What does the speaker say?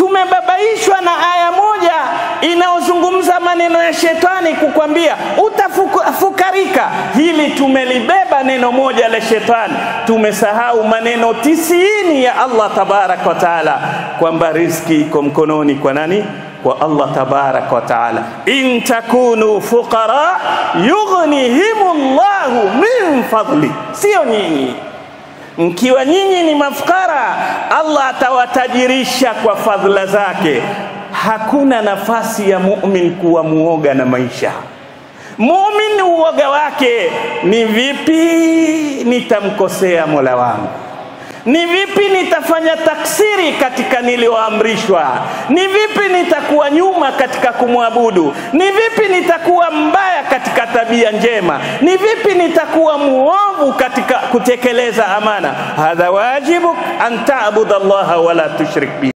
Tumebabaishwa na aya moja inaozungumza maneno ya shetani kukwambia utafukarika. Hili tumelibeba neno moja la shetani, tumesahau maneno 90 ya Allah tabaraka wa taala kwamba riziki iko mkononi kwa nani? Kwa Allah tabaraka wa taala. In takunu fuqara yughnihimullahu min fadli, sio nyinyi. Mkiwa nyinyi ni mafukara, Allah atawatajirisha kwa fadhila zake. Hakuna nafasi ya mu'min kuwa muoga na maisha. Mu'min uoga wake ni vipi nitamkosea Mola wangu, ni vipi nitafanya taksiri katika nilioamrishwa, ni vipi nitakuwa nyuma katika kumwabudu, ni vipi nitakuwa mbaya katika tabia njema, ni vipi nitakuwa muovu katika kutekeleza amana. Hadha wajibu an ta'budu Allah wa la tushrik bihi.